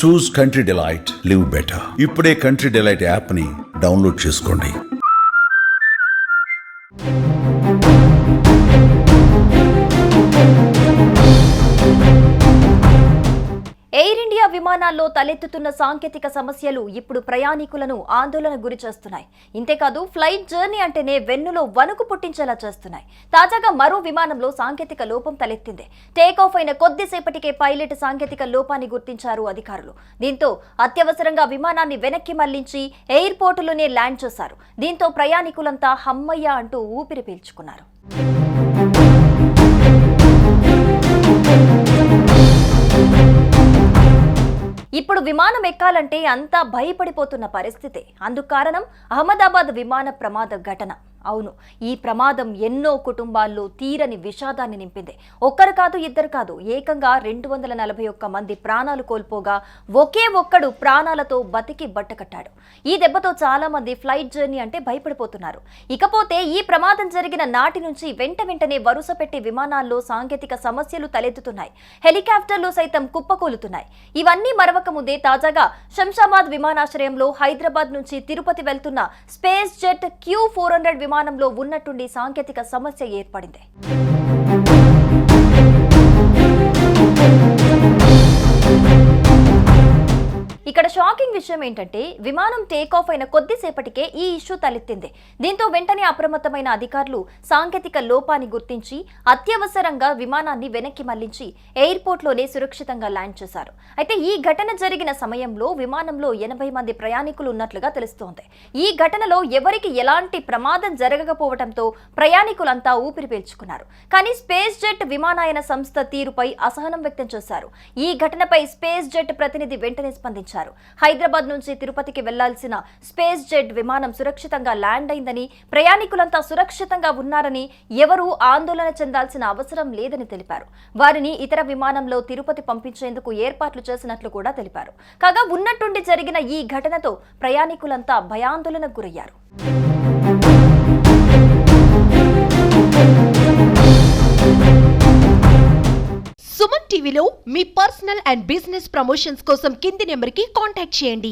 చూస్ country delight, live better. ఇప్పుడే country delight app ని download చేసుకోండి. ఎయిర్ ఇండియా విమానాల్లో తలెత్తుతున్న సాంకేతిక సమస్యలు ఇప్పుడు ప్రయాణికులను ఆందోళన గురి చేస్తున్నాయి. ఇంతేకాదు ఫ్లైట్ జర్నీ అంటేనే వెన్నులో వణుకు పుట్టించేలా చేస్తున్నాయి. తాజాగా మరో విమానంలో సాంకేతిక లోపం తలెత్తింది. టేక్ ఆఫ్ అయిన కొద్దిసేపటికే పైలట్ సాంకేతిక లోపాన్ని గుర్తించారు అధికారులు. దీంతో అత్యవసరంగా విమానాన్ని వెనక్కి మళ్లించి ఎయిర్పోర్టులోనే ల్యాండ్ చేశారు. దీంతో ప్రయాణికులంతా హమ్మయ్య అంటూ ఊపిరి పీల్చుకున్నారు. ఇప్పుడు విమానం ఎక్కాలంటే అంతా భయపడిపోతున్న పరిస్థితి. అందుకు కారణం అహ్మదాబాద్ విమాన ప్రమాద ఘటన. అవును, ఈ ప్రమాదం ఎన్నో కుటుంబాల్లో తీరని విషాదాన్ని నింపింది. ఒక్కరు కాదు, ఇద్దరు కాదు, ఏకంగా 241 మంది ప్రాణాలు కోల్పోగా ఒకే ఒక్కడు ప్రాణాలతో బతికి బట్టకట్టాడు. ఈ దెబ్బతో చాలా మంది ఫ్లైట్ జర్నీ అంటే భయపడిపోతున్నారు. ఇకపోతే ఈ ప్రమాదం జరిగిన నాటి నుంచి వెంటనే వరుస పెట్టి విమానాల్లో సాంకేతిక సమస్యలు తలెత్తుతున్నాయి. హెలికాప్టర్లు సైతం కుప్పకూలుతున్నాయి. ఇవన్నీ మరవక ముందే తాజాగా శంషాబాద్ విమానాశ్రయంలో హైదరాబాద్ నుంచి తిరుపతి వెళ్తున్న స్పేస్ జెట్ Q400 విమానంలో ఉన్నట్టుండి సాంకేతిక సమస్య ఏర్పడింది. ఇక్కడ షాకింగ్ విషయం ఏంటంటే విమానం టేక్ ఆఫ్ అయిన కొద్దిసేపటికే ఈ ఇష్యూ తలెత్తింది. దీంతో వెంటనే అప్రమత్తమైన అధికారులు సాంకేతిక లోపాన్ని గుర్తించి అత్యవసరంగా విమానాన్ని వెనక్కి మళ్లించి ఎయిర్పోర్ట్లోనే సురక్షితంగా ల్యాండ్ చేశారు. అయితే ఈ ఘటన జరిగిన సమయంలో విమానంలో 80 మంది ప్రయాణికులు ఉన్నట్లుగా తెలుస్తోంది. ఈ ఘటనలో ఎవరికి ఎలాంటి ప్రమాదం జరగకపోవడంతో ప్రయాణికులంతా ఊపిరి పీల్చుకున్నారు. కానీ స్పేస్ జెట్ విమానయాన సంస్థ తీరుపై అసహనం వ్యక్తం చేశారు. ఈ ఘటనపై స్పేస్ జెట్ ప్రతినిధి వెంటనే స్పందించారు. హైదరాబాద్ నుంచి తిరుపతికి వెళ్లాల్సిన స్పేస్ జెట్ విమానం సురక్షితంగా ల్యాండ్ అయిందని, ప్రయాణికులంతా సురక్షితంగా ఉన్నారని, ఎవరూ ఆందోళన చెందాల్సిన అవసరం లేదని తెలిపారు. వారిని ఇతర విమానంలో తిరుపతి పంపించేందుకు ఏర్పాట్లు చేసినట్లు కూడా తెలిపారు. కాగా ఉన్నట్టుండి జరిగిన ఈ ఘటనతో ప్రయాణికులంతా భయాందోళనకు గురయ్యారు. సుమన్ టీవీలో మీ పర్సనల్ అండ్ బిజినెస్ ప్రమోషన్స్ కోసం కింది నెంబర్కి కాంటాక్ట్ చేయండి.